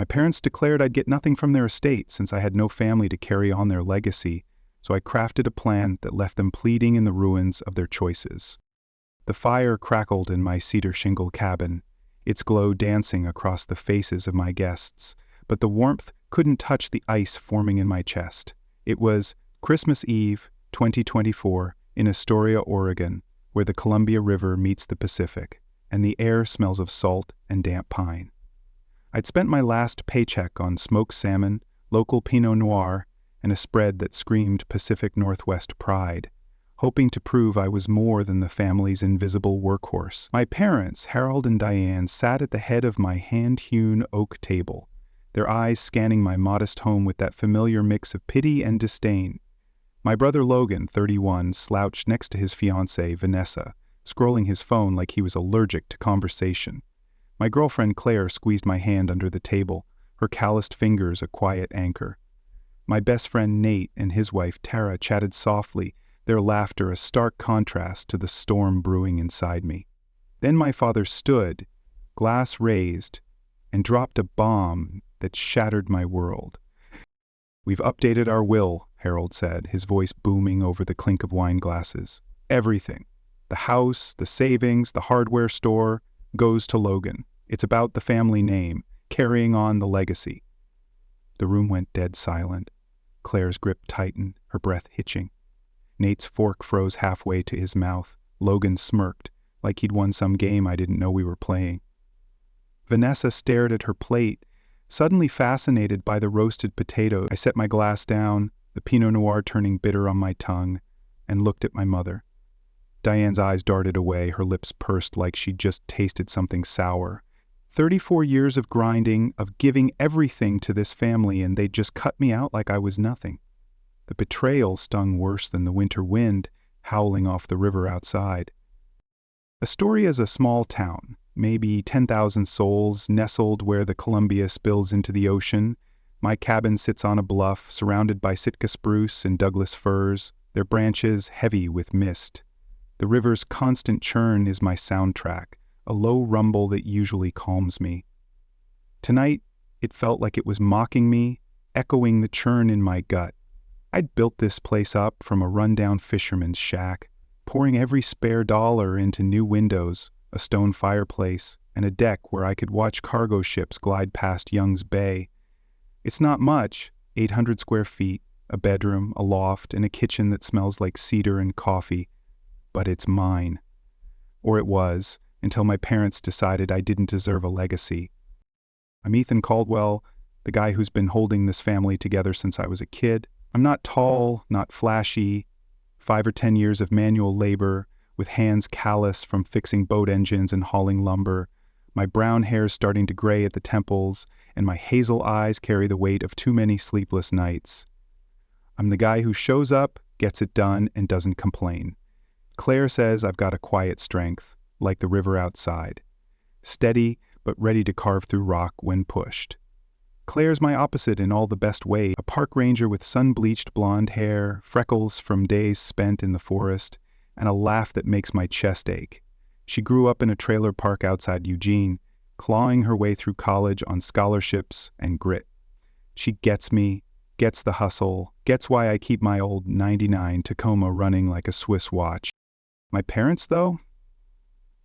My parents declared I'd get nothing from their estate since I had no family to carry on their legacy, so I crafted a plan that left them pleading in the ruins of their choices. The fire crackled in my cedar shingle cabin, its glow dancing across the faces of my guests, but the warmth couldn't touch the ice forming in my chest. It was Christmas Eve, 2024, in Astoria, Oregon, where the Columbia River meets the Pacific, and the air smells of salt and damp pine. I'd spent my last paycheck on smoked salmon, local Pinot Noir, and a spread that screamed Pacific Northwest pride, hoping to prove I was more than the family's invisible workhorse. My parents, Harold and Diane, sat at the head of my hand-hewn oak table, their eyes scanning my modest home with that familiar mix of pity and disdain. My brother Logan, 31, slouched next to his fiancée, Vanessa, scrolling his phone like he was allergic to conversation. My girlfriend Claire squeezed my hand under the table, her calloused fingers a quiet anchor. My best friend Nate and his wife Tara chatted softly, their laughter a stark contrast to the storm brewing inside me. Then my father stood, glass raised, and dropped a bomb that shattered my world. "We've updated our will," Harold said, his voice booming over the clink of wine glasses. "Everything, the house, the savings, the hardware store, goes to Logan. It's about the family name, carrying on the legacy." The room went dead silent. Claire's grip tightened, her breath hitching. Nate's fork froze halfway to his mouth. Logan smirked, like he'd won some game I didn't know we were playing. Vanessa stared at her plate, suddenly fascinated by the roasted potato. I set my glass down, the Pinot Noir turning bitter on my tongue, and looked at my mother. Diane's eyes darted away, her lips pursed like she'd just tasted something sour. 34 years of grinding, of giving everything to this family, and they'd just cut me out like I was nothing. The betrayal stung worse than the winter wind howling off the river outside. Astoria's a small town, maybe 10,000 souls, nestled where the Columbia spills into the ocean. My cabin sits on a bluff, surrounded by Sitka spruce and Douglas firs, their branches heavy with mist. The river's constant churn is my soundtrack, a low rumble that usually calms me. Tonight, it felt like it was mocking me, echoing the churn in my gut. I'd built this place up from a rundown fisherman's shack, pouring every spare dollar into new windows, a stone fireplace, and a deck where I could watch cargo ships glide past Young's Bay. It's not much, 800 square feet, a bedroom, a loft, and a kitchen that smells like cedar and coffee, but it's mine. Or it was, until my parents decided I didn't deserve a legacy. I'm Ethan Caldwell, the guy who's been holding this family together since I was a kid. I'm not tall, not flashy, 5 or 10 years of manual labor, with hands callous from fixing boat engines and hauling lumber. My brown hair's starting to gray at the temples, and my hazel eyes carry the weight of too many sleepless nights. I'm the guy who shows up, gets it done, and doesn't complain. Claire says I've got a quiet strength, like the river outside. Steady, but ready to carve through rock when pushed. Claire's my opposite in all the best ways, a park ranger with sun-bleached blonde hair, freckles from days spent in the forest, and a laugh that makes my chest ache. She grew up in a trailer park outside Eugene, clawing her way through college on scholarships and grit. She gets me, gets the hustle, gets why I keep my old '99 Tacoma running like a Swiss watch. My parents, though?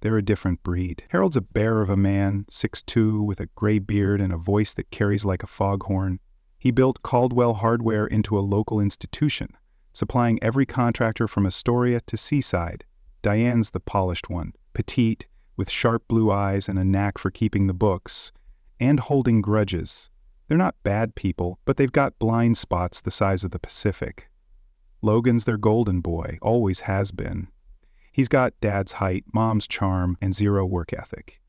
They're a different breed. Harold's a bear of a man, 6'2", with a gray beard and a voice that carries like a foghorn. He built Caldwell Hardware into a local institution, supplying every contractor from Astoria to Seaside. Diane's the polished one, petite, with sharp blue eyes and a knack for keeping the books, and holding grudges. They're not bad people, but they've got blind spots the size of the Pacific. Logan's their golden boy, always has been. He's got dad's height, mom's charm, and zero work ethic.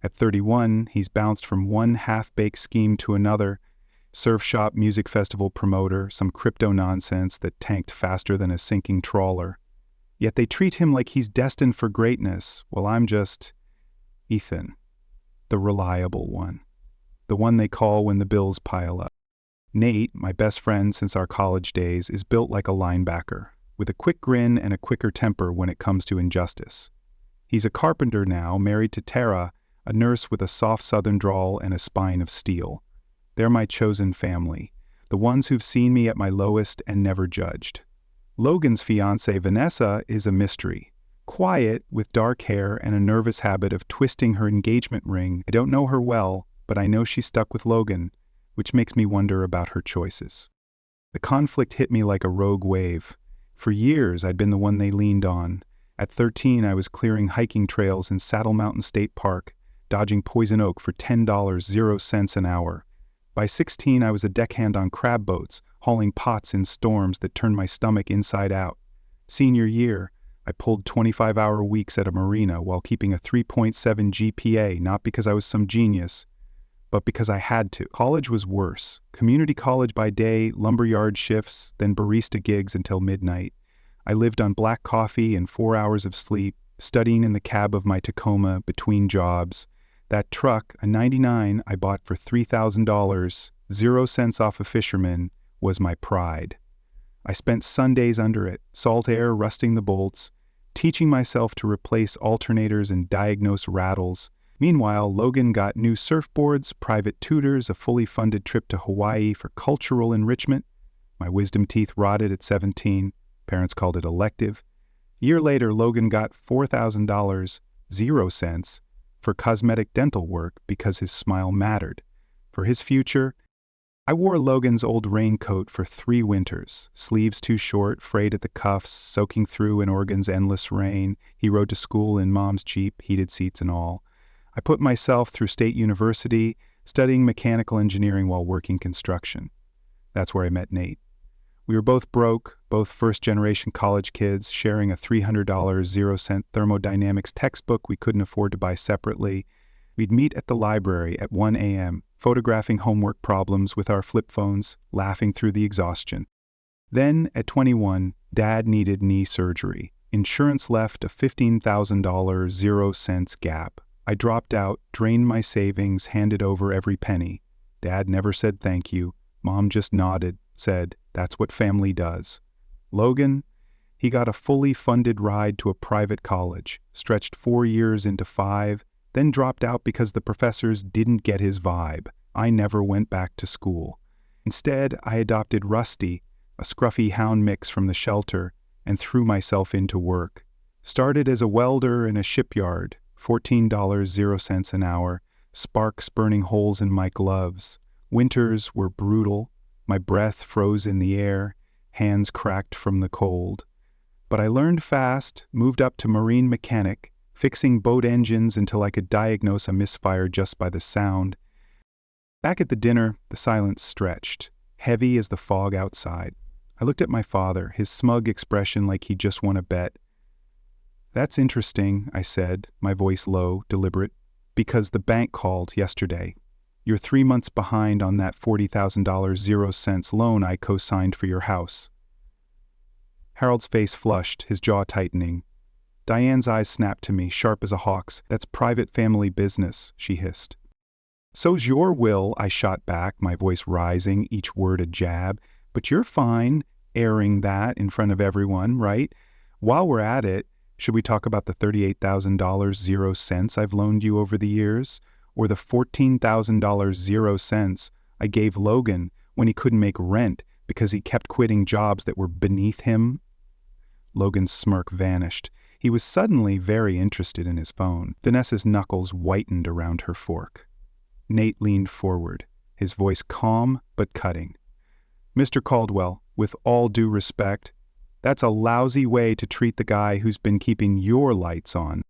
At 31, he's bounced from one half-baked scheme to another, surf shop music festival promoter, some crypto nonsense that tanked faster than a sinking trawler. Yet they treat him like he's destined for greatness, while I'm just Ethan, the reliable one, the one they call when the bills pile up. Nate, my best friend since our college days, is built like a linebacker, with a quick grin and a quicker temper when it comes to injustice. He's a carpenter now, married to Tara, a nurse with a soft southern drawl and a spine of steel. They're my chosen family, the ones who've seen me at my lowest and never judged. Logan's fiancée, Vanessa, is a mystery. Quiet, with dark hair and a nervous habit of twisting her engagement ring. I don't know her well, but I know she's stuck with Logan, which makes me wonder about her choices. The conflict hit me like a rogue wave. For years, I'd been the one they leaned on. At 13, I was clearing hiking trails in Saddle Mountain State Park, dodging poison oak for $10.00 an hour. By 16, I was a deckhand on crab boats, hauling pots in storms that turned my stomach inside out. Senior year, I pulled 25-hour weeks at a marina while keeping a 3.7 GPA, not because I was some genius, but because I had to. College was worse. Community college by day, lumberyard shifts, then barista gigs until midnight. I lived on black coffee and 4 hours of sleep, studying in the cab of my Tacoma between jobs. That truck, a 99 I bought for $3,000, 0 cents off a fisherman, was my pride. I spent Sundays under it, salt air rusting the bolts, teaching myself to replace alternators and diagnose rattles. Meanwhile, Logan got new surfboards, private tutors, a fully funded trip to Hawaii for cultural enrichment. My wisdom teeth rotted at 17. Parents called it elective. A year later, Logan got $4,000, 0 cents, for cosmetic dental work because his smile mattered. For his future, I wore Logan's old raincoat for 3 winters, sleeves too short, frayed at the cuffs, soaking through in Oregon's endless rain. He rode to school in Mom's Jeep, heated seats and all. I put myself through State University, studying mechanical engineering while working construction. That's where I met Nate. We were both broke, both first-generation college kids, sharing a $300 0-cent thermodynamics textbook we couldn't afford to buy separately. We'd meet at the library at 1 a.m., photographing homework problems with our flip phones, laughing through the exhaustion. Then, at 21, Dad needed knee surgery. Insurance left a $15,000 0 cents gap. I dropped out, drained my savings, handed over every penny. Dad never said thank you. Mom just nodded, said, "That's what family does." Logan, he got a fully funded ride to a private college, stretched 4 years into 5, then dropped out because the professors didn't get his vibe. I never went back to school. Instead, I adopted Rusty, a scruffy hound mix from the shelter, and threw myself into work. Started as a welder in a shipyard, $14 0 cents an hour, sparks burning holes in my gloves. Winters were brutal. My breath froze in the air, hands cracked from the cold. But I learned fast, moved up to marine mechanic, fixing boat engines until I could diagnose a misfire just by the sound. Back at the dinner, the silence stretched, heavy as the fog outside. I looked at my father, his smug expression like he'd just won a bet. "That's interesting," I said, my voice low, deliberate, "because the bank called yesterday. You're 3 months behind on that $40,000 0 cents loan I co-signed for your house." Harold's face flushed, his jaw tightening. Diane's eyes snapped to me, sharp as a hawk's. "That's private family business," she hissed. "So's your will," I shot back, my voice rising, each word a jab. "But you're fine, airing that in front of everyone, right? While we're at it, should we talk about the $38,000 0 cents I've loaned you over the years? Or the $14,000 0 cents I gave Logan when he couldn't make rent because he kept quitting jobs that were beneath him?" Logan's smirk vanished. He was suddenly very interested in his phone. Vanessa's knuckles whitened around her fork. Nate leaned forward, his voice calm but cutting. "Mr. Caldwell, with all due respect, that's a lousy way to treat the guy who's been keeping your lights on."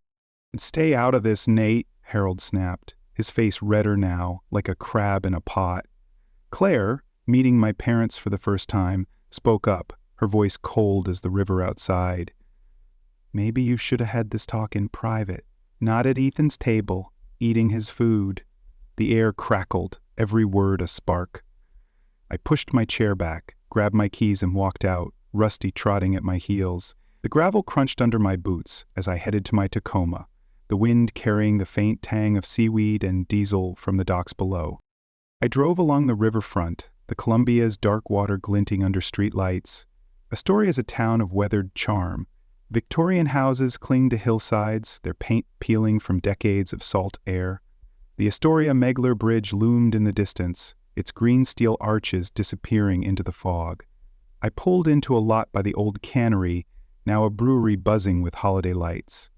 "Stay out of this, Nate," Harold snapped, his face redder now, like a crab in a pot. Claire, meeting my parents for the first time, spoke up, her voice cold as the river outside. "Maybe you should have had this talk in private, not at Ethan's table, eating his food." The air crackled, every word a spark. I pushed my chair back, grabbed my keys and walked out, Rusty trotting at my heels. The gravel crunched under my boots as I headed to my Tacoma, the wind carrying the faint tang of seaweed and diesel from the docks below. I drove along the riverfront, the Columbia's dark water glinting under streetlights. Astoria is a town of weathered charm. Victorian houses cling to hillsides, their paint peeling from decades of salt air. The Astoria-Megler Bridge loomed in the distance, its green steel arches disappearing into the fog. I pulled into a lot by the old cannery, now a brewery buzzing with holiday lights.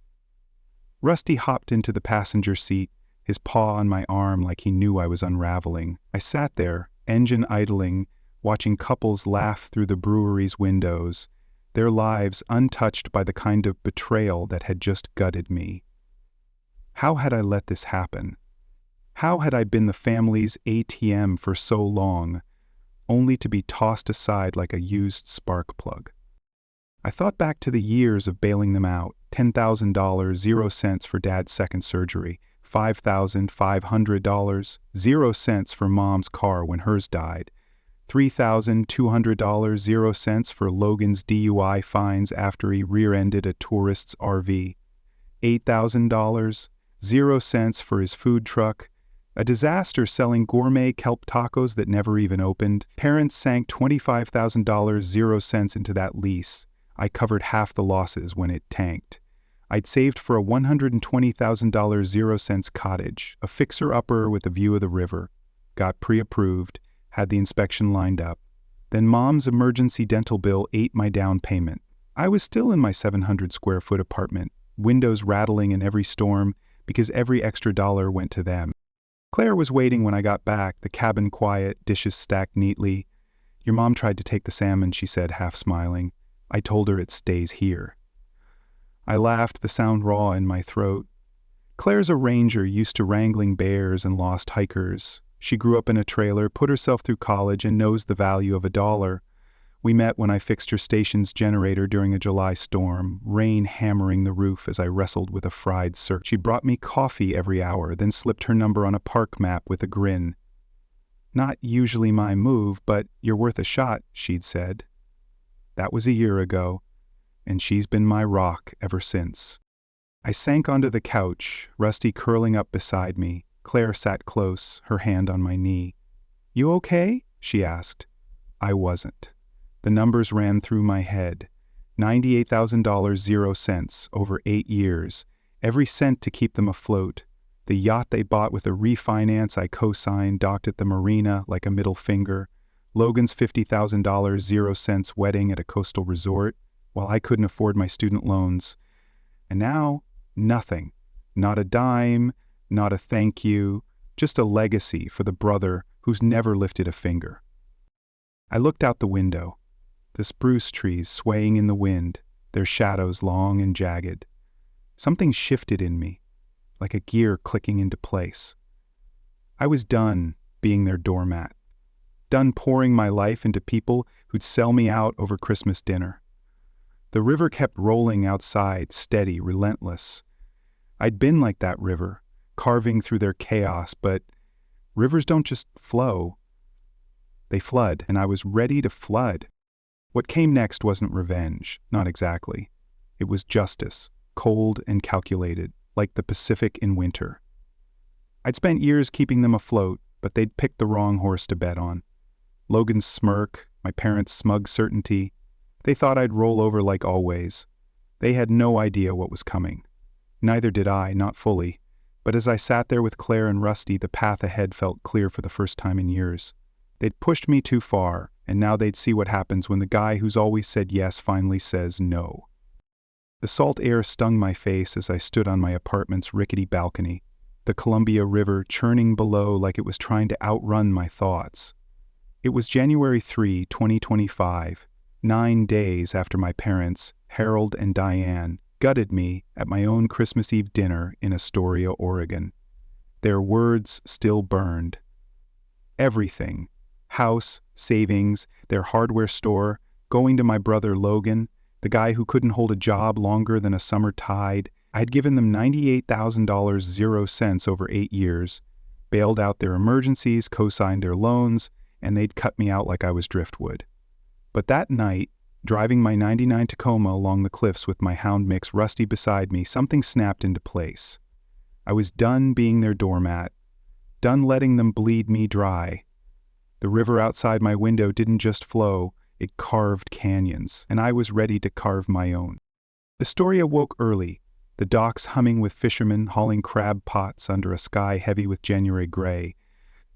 Rusty hopped into the passenger seat, his paw on my arm like he knew I was unraveling. I sat there, engine idling, watching couples laugh through the brewery's windows, their lives untouched by the kind of betrayal that had just gutted me. How had I let this happen? How had I been the family's ATM for so long, only to be tossed aside like a used spark plug? I thought back to the years of bailing them out, $10,000, 0 cents for Dad's second surgery, $5,500, 0 cents for Mom's car when hers died, $3,200, 0 cents for Logan's DUI fines after he rear-ended a tourist's RV, $8,000, 0 cents for his food truck, a disaster selling gourmet kelp tacos that never even opened. Parents sank $25,000, 0 cents into that lease. I covered half the losses when it tanked. I'd saved for a $120,000 0 cents cottage, a fixer-upper with a view of the river. Got pre-approved, had the inspection lined up. Then Mom's emergency dental bill ate my down payment. I was still in my 700-square-foot apartment, windows rattling in every storm because every extra dollar went to them. Claire was waiting when I got back, the cabin quiet, dishes stacked neatly. "Your mom tried to take the salmon," she said, half smiling. "I told her it stays here." I laughed, the sound raw in my throat. Claire's a ranger used to wrangling bears and lost hikers. She grew up in a trailer, put herself through college, and knows the value of a dollar. We met when I fixed her station's generator during a July storm, rain hammering the roof as I wrestled with a fried surf. She brought me coffee every hour, then slipped her number on a park map with a grin. "Not usually my move, but you're worth a shot," she'd said. That was a year ago, and she's been my rock ever since. I sank onto the couch, Rusty curling up beside me. Claire sat close, her hand on my knee. "You okay?" she asked. I wasn't. The numbers ran through my head. $98,000, 0 cents, over 8 years. Every cent to keep them afloat. The yacht they bought with a refinance I co-signed docked at the marina like a middle finger. Logan's $50,000, 0 cents wedding at a coastal resort, while I couldn't afford my student loans. And now, nothing. Not a dime, not a thank you, just a legacy for the brother who's never lifted a finger. I looked out the window. The spruce trees swaying in the wind, their shadows long and jagged. Something shifted in me, like a gear clicking into place. I was done being their doormat, done pouring my life into people who'd sell me out over Christmas dinner. The river kept rolling outside, steady, relentless. I'd been like that river, carving through their chaos, but rivers don't just flow. They flood, and I was ready to flood. What came next wasn't revenge, not exactly. It was justice, cold and calculated, like the Pacific in winter. I'd spent years keeping them afloat, but they'd picked the wrong horse to bet on. Logan's smirk, my parents' smug certainty. They thought I'd roll over like always. They had no idea what was coming. Neither did I, not fully. But as I sat there with Claire and Rusty, the path ahead felt clear for the first time in years. They'd pushed me too far, and now they'd see what happens when the guy who's always said yes finally says no. The salt air stung my face as I stood on my apartment's rickety balcony, the Columbia River churning below like it was trying to outrun my thoughts. It was January 3, 2025, 9 days after my parents, Harold and Diane, gutted me at my own Christmas Eve dinner in Astoria, Oregon. Their words still burned. Everything. House, savings, their hardware store, going to my brother Logan, the guy who couldn't hold a job longer than a summer tide. I had given them $98,000, 0 cents over 8 years, bailed out their emergencies, co-signed their loans, and they'd cut me out like I was driftwood. But that night, driving my '99 Tacoma along the cliffs with my Hound mix Rusty beside me, something snapped into place. I was done being their doormat, done letting them bleed me dry. The river outside my window didn't just flow, it carved canyons, and I was ready to carve my own. Astoria woke early, the docks humming with fishermen hauling crab pots under a sky heavy with January gray.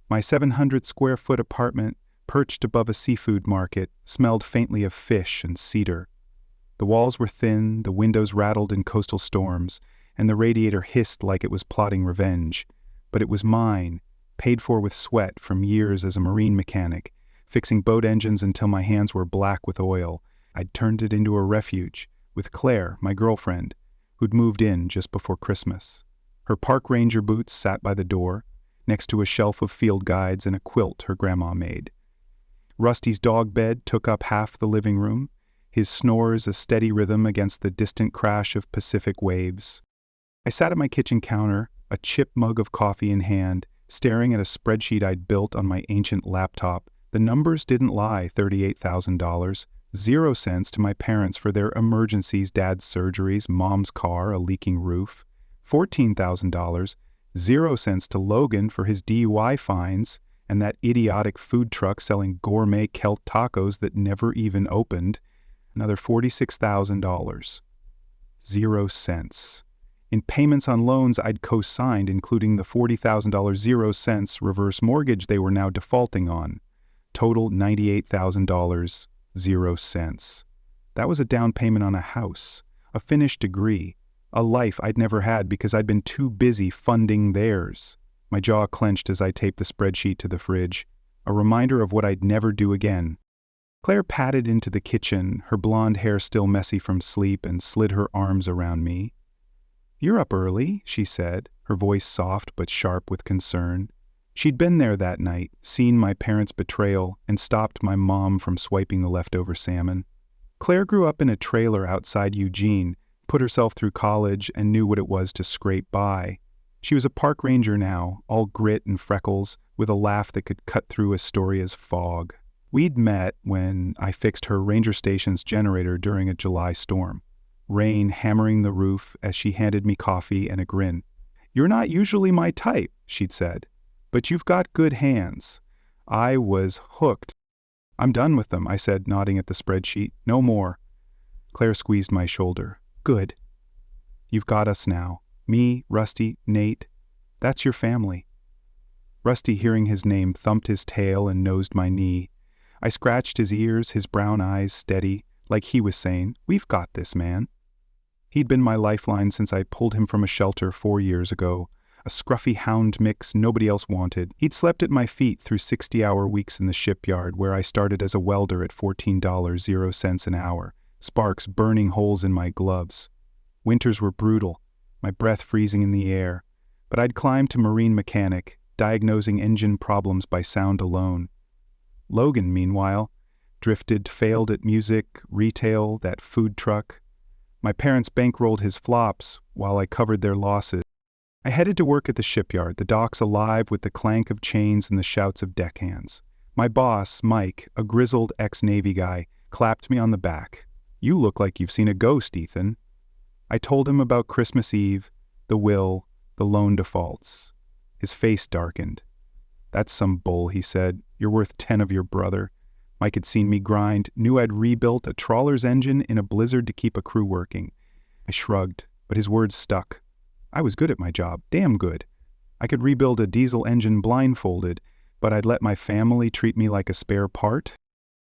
My 700-square-foot apartment, perched above a seafood market, smelled faintly of fish and cedar. The walls were thin, the windows rattled in coastal storms, and the radiator hissed like it was plotting revenge. But it was mine, paid for with sweat from years as a marine mechanic, fixing boat engines until my hands were black with oil. I'd turned it into a refuge, with Claire, my girlfriend, who'd moved in just before Christmas. Her park ranger boots sat by the door, next to a shelf of field guides and a quilt her grandma made. Rusty's dog bed took up half the living room, his snores a steady rhythm against the distant crash of Pacific waves. I sat at my kitchen counter, a chip mug of coffee in hand, staring at a spreadsheet I'd built on my ancient laptop. The numbers didn't lie: $38,000, 0 cents to my parents for their emergencies, dad's surgeries, mom's car, a leaking roof, $14,000, 0 cents to Logan for his DUI fines, and that idiotic food truck selling gourmet Celt tacos that never even opened, another $46,000. 0 cents. In payments on loans I'd co-signed, including the $40,000 0 cents reverse mortgage they were now defaulting on. Total $98,000, 0 cents. That was a down payment on a house, a finished degree, a life I'd never had because I'd been too busy funding theirs. My jaw clenched as I taped the spreadsheet to the fridge, a reminder of what I'd never do again. Claire padded into the kitchen, her blonde hair still messy from sleep, and slid her arms around me. "You're up early," she said, her voice soft but sharp with concern. She'd been there that night, seen my parents' betrayal, and stopped my mom from swiping the leftover salmon. Claire grew up in a trailer outside Eugene, put herself through college, and knew what it was to scrape by. She was a park ranger now, all grit and freckles, with a laugh that could cut through Astoria's fog. We'd met when I fixed her ranger station's generator during a July storm. Rain hammering the roof as she handed me coffee and a grin. "You're not usually my type," she'd said, "but you've got good hands." I was hooked. "I'm done with them," I said, nodding at the spreadsheet. "No more." Claire squeezed my shoulder. "Good. You've got us now. Me, Rusty, Nate. That's your family." Rusty, hearing his name, thumped his tail and nosed my knee. I scratched his ears, his brown eyes steady, like he was saying, "We've got this, man." He'd been my lifeline since I pulled him from a shelter 4 years ago, a scruffy hound mix nobody else wanted. He'd slept at my feet through 60-hour weeks in the shipyard, where I started as a welder at $14, 0 cents an hour, sparks burning holes in my gloves. Winters were brutal, my breath freezing in the air, but I'd climbed to marine mechanic, diagnosing engine problems by sound alone. Logan, meanwhile, drifted, failed at music, retail, that food truck. My parents bankrolled his flops while I covered their losses. I headed to work at the shipyard, the docks alive with the clank of chains and the shouts of deckhands. My boss, Mike, a grizzled ex-Navy guy, clapped me on the back. "You look like you've seen a ghost, Ethan." I told him about Christmas Eve, the will, the loan defaults. His face darkened. "That's some bull," he said. "You're worth 10 of your brother." Mike had seen me grind, knew I'd rebuilt a trawler's engine in a blizzard to keep a crew working. I shrugged, but his words stuck. I was good at my job, damn good. I could rebuild a diesel engine blindfolded, but I'd let my family treat me like a spare part?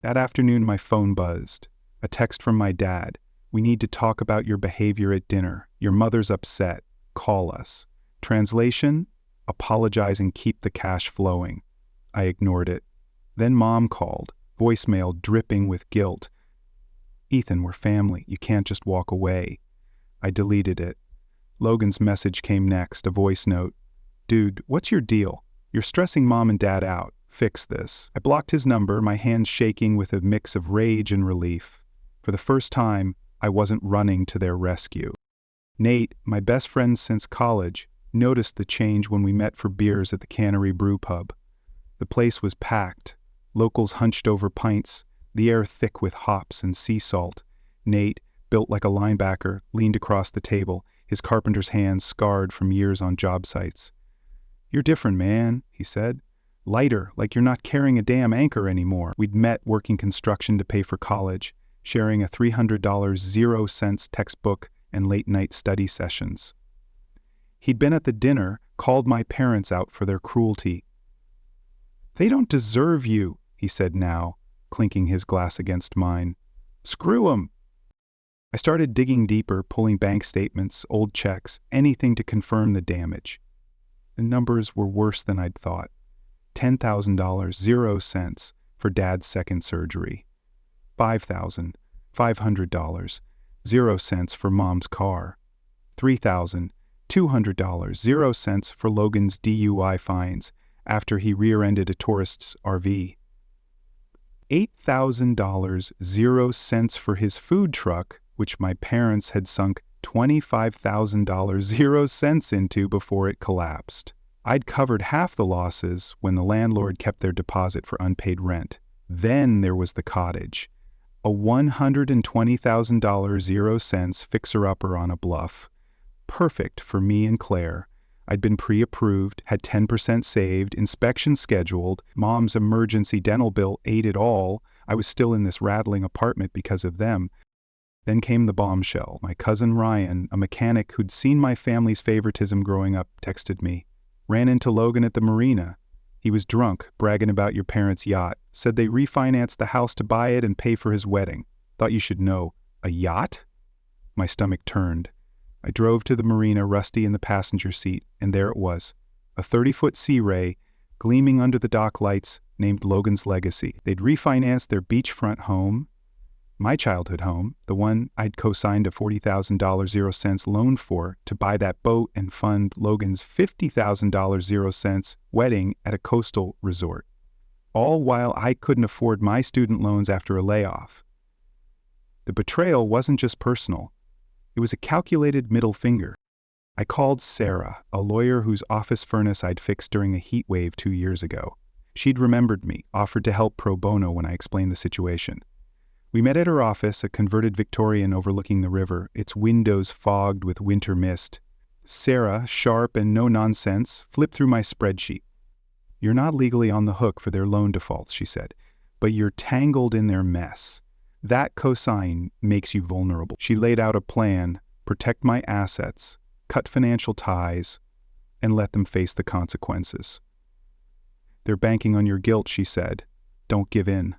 That afternoon my phone buzzed. A text from my dad. "We need to talk about your behavior at dinner. Your mother's upset. Call us." Translation: apologize and keep the cash flowing. I ignored it. Then Mom called, voicemail dripping with guilt. "Ethan, we're family. You can't just walk away." I deleted it. Logan's message came next, a voice note. "Dude, what's your deal? You're stressing Mom and Dad out. Fix this." I blocked his number, my hands shaking with a mix of rage and relief. For the first time, I wasn't running to their rescue. Nate, my best friend since college, noticed the change when we met for beers at the Cannery Brew Pub. The place was packed, locals hunched over pints, the air thick with hops and sea salt. Nate, built like a linebacker, leaned across the table, his carpenter's hands scarred from years on job sites. "You're different, man," he said. "Lighter, like you're not carrying a damn anchor anymore." We'd met working construction to pay for college, sharing a $300 0 cents textbook and late-night study sessions. He'd been at the dinner, called my parents out for their cruelty. "They don't deserve you," he said now, clinking his glass against mine. "Screw 'em." I started digging deeper, pulling bank statements, old checks, anything to confirm the damage. The numbers were worse than I'd thought. $10,000, 0 cents, for Dad's second surgery. $5,500, 0 cents for Mom's car. $3,200, 0 cents for Logan's DUI fines after he rear-ended a tourist's RV. $8,000, 0 cents for his food truck, which my parents had sunk $25,000, 0 cents into before it collapsed. I'd covered half the losses when the landlord kept their deposit for unpaid rent. Then there was the cottage, a $120,000, 0 cents fixer-upper on a bluff. Perfect for me and Claire. I'd been pre-approved, had 10% saved, inspection scheduled, Mom's emergency dental bill ate it all. I was still in this rattling apartment because of them. Then came the bombshell. My cousin Ryan, a mechanic who'd seen my family's favoritism growing up, texted me. "Ran into Logan at the marina. He was drunk, bragging about your parents' yacht. Said they refinanced the house to buy it and pay for his wedding. Thought you should know." A yacht? My stomach turned. I drove to the marina, Rusty in the passenger seat, and there it was. A 30-foot Sea Ray, gleaming under the dock lights, named Logan's Legacy. They'd refinanced their beachfront home, my childhood home, the one I'd co-signed a $40,000, 0 cents loan for, to buy that boat and fund Logan's $50,000, 0 cents wedding at a coastal resort. All while I couldn't afford my student loans after a layoff. The betrayal wasn't just personal. It was a calculated middle finger. I called Sarah, a lawyer whose office furnace I'd fixed during a heat wave 2 years ago. She'd remembered me, offered to help pro bono when I explained the situation. We met at her office, a converted Victorian overlooking the river, its windows fogged with winter mist. Sarah, sharp and no-nonsense, flipped through my spreadsheet. "You're not legally on the hook for their loan defaults," she said, "but you're tangled in their mess. That cosign makes you vulnerable." She laid out a plan: protect my assets, cut financial ties, and let them face the consequences. "They're banking on your guilt," she said. "Don't give in."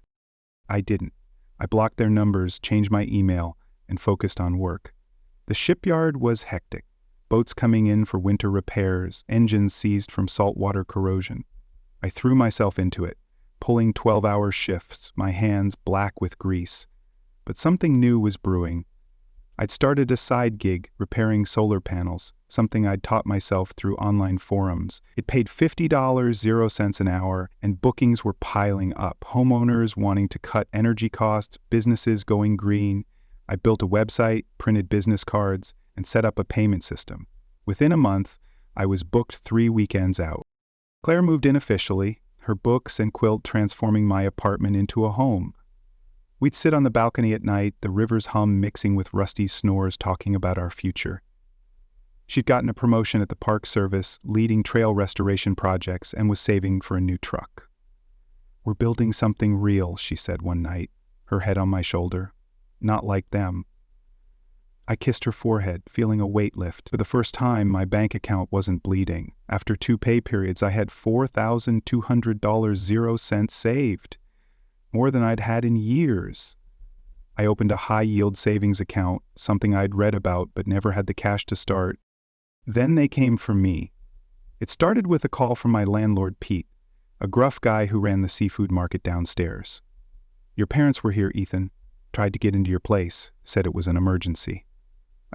I didn't. I blocked their numbers, changed my email, and focused on work. The shipyard was hectic. Boats coming in for winter repairs, engines seized from saltwater corrosion. I threw myself into it, pulling 12-hour shifts, my hands black with grease. But something new was brewing. I'd started a side gig repairing solar panels, something I'd taught myself through online forums. It paid $50, 0 cents an hour, and bookings were piling up. Homeowners wanting to cut energy costs, businesses going green. I built a website, printed business cards, and set up a payment system. Within a month, I was booked 3 weekends out. Claire moved in officially, her books and quilt transforming my apartment into a home. We'd sit on the balcony at night, the river's hum mixing with Rusty's snores, talking about our future. She'd gotten a promotion at the Park Service, leading trail restoration projects, and was saving for a new truck. "We're building something real," she said one night, her head on my shoulder. "Not like them." I kissed her forehead, feeling a weight lift. For the first time, my bank account wasn't bleeding. After 2 pay periods, I had $4,200, 0 cents saved. More than I'd had in years. I opened a high-yield savings account, something I'd read about but never had the cash to start. Then they came for me. It started with a call from my landlord, Pete, a gruff guy who ran the seafood market downstairs. "Your parents were here, Ethan. Tried to get into your place, said it was an emergency."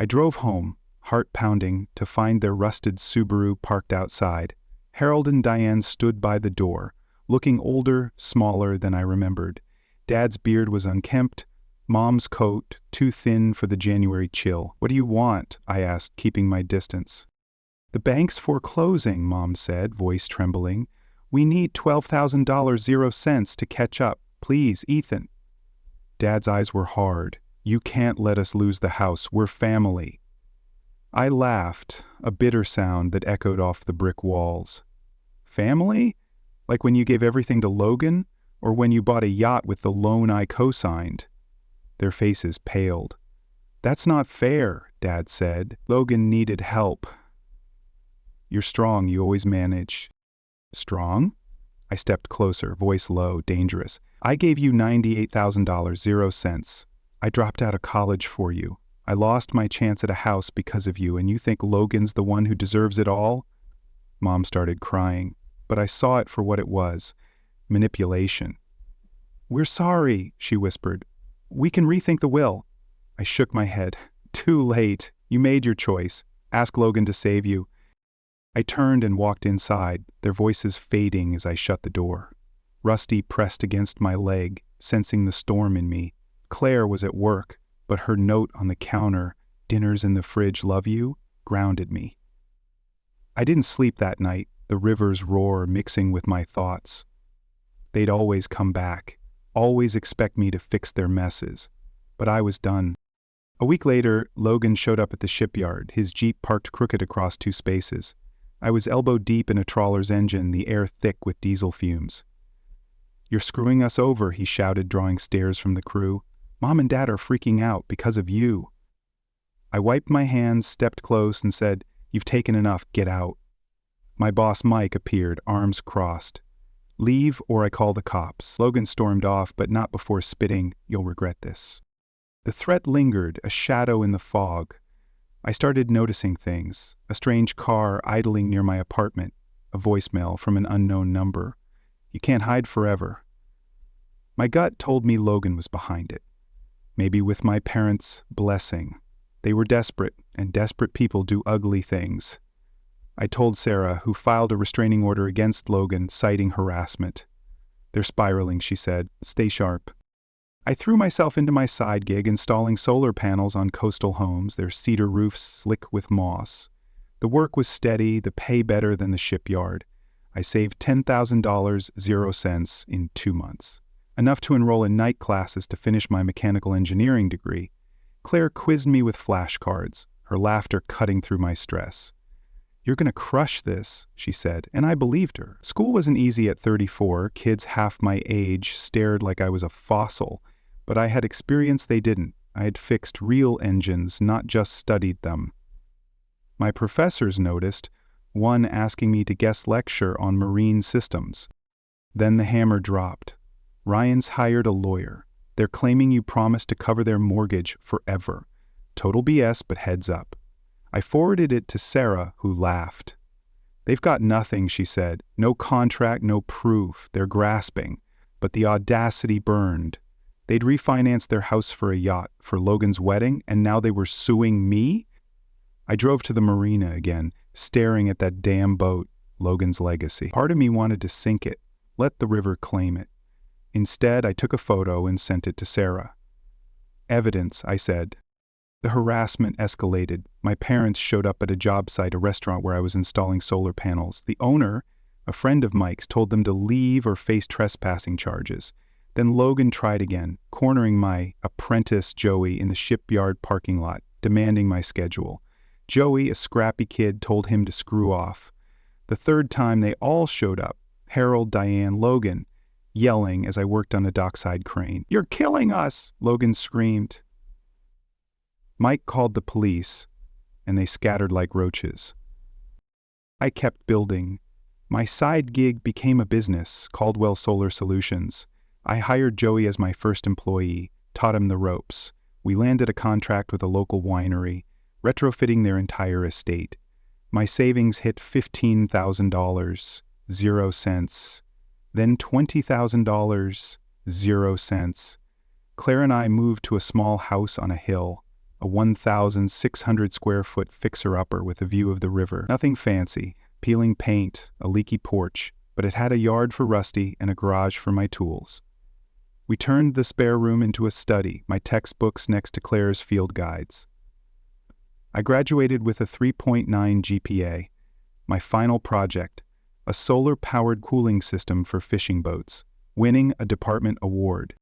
I drove home, heart pounding, to find their rusted Subaru parked outside. Harold and Diane stood by the door, looking older, smaller than I remembered. Dad's beard was unkempt, Mom's coat too thin for the January chill. "What do you want?" I asked, keeping my distance. "The bank's foreclosing," Mom said, voice trembling. "We need $12,000, 0 cents to catch up. Please, Ethan." Dad's eyes were hard. "You can't let us lose the house. We're family." I laughed, a bitter sound that echoed off the brick walls. "Family? Like when you gave everything to Logan, or when you bought a yacht with the loan I co-signed?" Their faces paled. "That's not fair," Dad said. Logan needed help. You're strong, you always manage. Strong? I stepped closer, voice low, dangerous. I gave you $98,000, 0 cents. I dropped out of college for you. I lost my chance at a house because of you, and you think Logan's the one who deserves it all? Mom started crying, but I saw it for what it was, manipulation. We're sorry, she whispered. We can rethink the will. I shook my head. Too late. You made your choice. Ask Logan to save you. I turned and walked inside, their voices fading as I shut the door. Rusty pressed against my leg, sensing the storm in me. Claire was at work, but her note on the counter, "Dinner's in the fridge, love you," grounded me. I didn't sleep that night, the river's roar mixing with my thoughts. They'd always come back, always expect me to fix their messes. But I was done. A week later, Logan showed up at the shipyard, his Jeep parked crooked across 2 spaces. I was elbow deep in a trawler's engine, the air thick with diesel fumes. You're screwing us over, he shouted, drawing stares from the crew. Mom and Dad are freaking out because of you. I wiped my hands, stepped close, and said, You've taken enough, get out. My boss Mike appeared, arms crossed. Leave or I call the cops. Logan stormed off, but not before spitting, You'll regret this. The threat lingered, a shadow in the fog. I started noticing things, a strange car idling near my apartment, a voicemail from an unknown number. You can't hide forever. My gut told me Logan was behind it. Maybe with my parents' blessing. They were desperate, and desperate people do ugly things. I told Sarah, who filed a restraining order against Logan, citing harassment. They're spiraling, she said. Stay sharp. I threw myself into my side gig installing solar panels on coastal homes, their cedar roofs slick with moss. The work was steady, the pay better than the shipyard. I saved $10,000, 0 cents, in 2 months. Enough to enroll in night classes to finish my mechanical engineering degree. Claire quizzed me with flashcards, her laughter cutting through my stress. You're going to crush this, she said, and I believed her. School wasn't easy at 34. Kids half my age stared like I was a fossil. But I had experience they didn't. I had fixed real engines, not just studied them. My professors noticed, one asking me to guest lecture on marine systems. Then the hammer dropped. Ryan's hired a lawyer. They're claiming you promised to cover their mortgage forever. Total BS, but heads up. I forwarded it to Sarah, who laughed. They've got nothing, she said. No contract, no proof. They're grasping. But the audacity burned. They'd refinanced their house for a yacht, for Logan's wedding, and now they were suing me? I drove to the marina again, staring at that damn boat, Logan's legacy. Part of me wanted to sink it, let the river claim it. Instead, I took a photo and sent it to Sarah. Evidence, I said. The harassment escalated. My parents showed up at a job site, a restaurant where I was installing solar panels. The owner, a friend of Mike's, told them to leave or face trespassing charges. Then Logan tried again, cornering my apprentice Joey in the shipyard parking lot, demanding my schedule. Joey, a scrappy kid, told him to screw off. The third time they all showed up, Harold, Diane, Logan, yelling as I worked on a dockside crane. You're killing us, Logan screamed. Mike called the police, and they scattered like roaches. I kept building. My side gig became a business, Caldwell Solar Solutions. I hired Joey as my first employee, taught him the ropes. We landed a contract with a local winery, retrofitting their entire estate. My savings hit $15,000, 0 cents. Then $20,000, 0 cents. Claire and I moved to a small house on a hill, a 1,600 square foot fixer-upper with a view of the river. Nothing fancy, peeling paint, a leaky porch, but it had a yard for Rusty and a garage for my tools. We turned the spare room into a study, my textbooks next to Claire's field guides. I graduated with a 3.9 GPA. My final project, a solar-powered cooling system for fishing boats, winning a department award.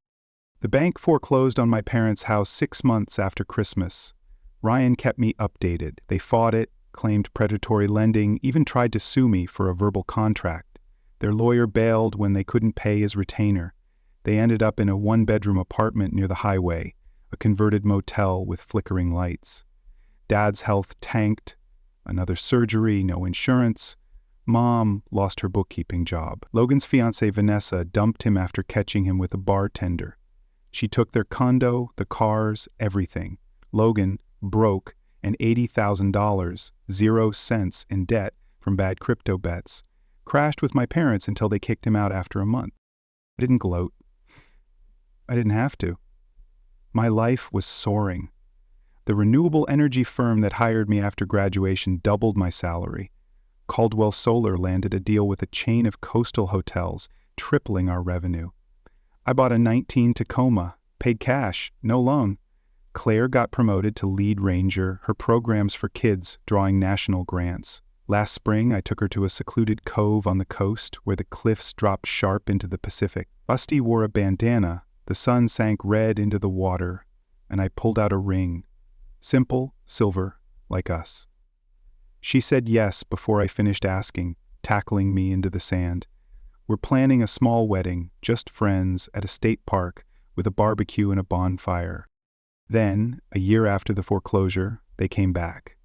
The bank foreclosed on my parents' house 6 months after Christmas. Ryan kept me updated. They fought it, claimed predatory lending, even tried to sue me for a verbal contract. Their lawyer bailed when they couldn't pay his retainer. They ended up in a 1-bedroom apartment near the highway, a converted motel with flickering lights. Dad's health tanked. Another surgery, no insurance. Mom lost her bookkeeping job. Logan's fiancée Vanessa dumped him after catching him with a bartender. She took their condo, the cars, everything. Logan, broke, and $80,000, 0 cents in debt from bad crypto bets, crashed with my parents until they kicked him out after a month. I didn't gloat. I didn't have to. My life was soaring. The renewable energy firm that hired me after graduation doubled my salary. Caldwell Solar landed a deal with a chain of coastal hotels, tripling our revenue. I bought a 19 Tacoma, paid cash, no loan. Claire got promoted to lead ranger, her programs for kids drawing national grants. Last spring, I took her to a secluded cove on the coast where the cliffs dropped sharp into the Pacific. Rusty wore a bandana, the sun sank red into the water, and I pulled out a ring. Simple, silver, like us. She said yes before I finished asking, tackling me into the sand. We're planning a small wedding, just friends, at a state park with a barbecue and a bonfire. Then, a year after the foreclosure, they came back.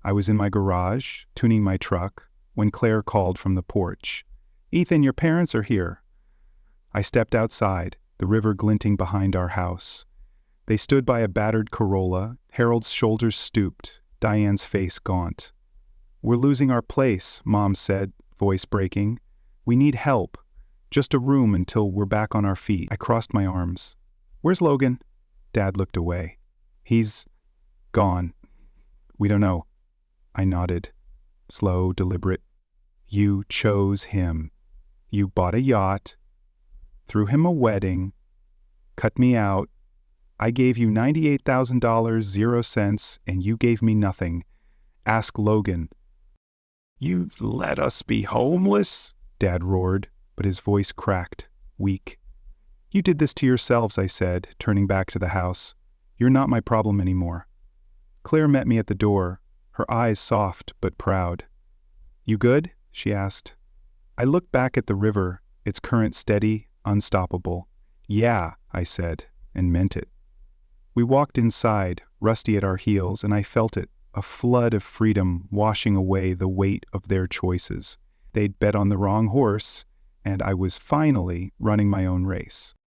I was in my garage, tuning my truck, when Claire called from the porch. "Ethan, your parents are here." I stepped outside, the river glinting behind our house. They stood by a battered Corolla, Harold's shoulders stooped, Diane's face gaunt. "We're losing our place," Mom said, voice breaking. "We need help. Just a room until we're back on our feet." I crossed my arms. "Where's Logan?" Dad looked away. "He's gone. We don't know." I nodded. Slow, deliberate. "You chose him. You bought a yacht, threw him a wedding, cut me out. I gave you $98,000, 0 cents, and you gave me nothing. Ask Logan." "You let us be homeless?" Dad roared, but his voice cracked, weak. "You did this to yourselves," I said, turning back to the house. "You're not my problem anymore." Claire met me at the door, her eyes soft but proud. "You good?" she asked. I looked back at the river, its current steady, unstoppable. "Yeah," I said, and meant it. We walked inside, Rusty at our heels, and I felt it, a flood of freedom washing away the weight of their choices. They'd bet on the wrong horse, and I was finally running my own race.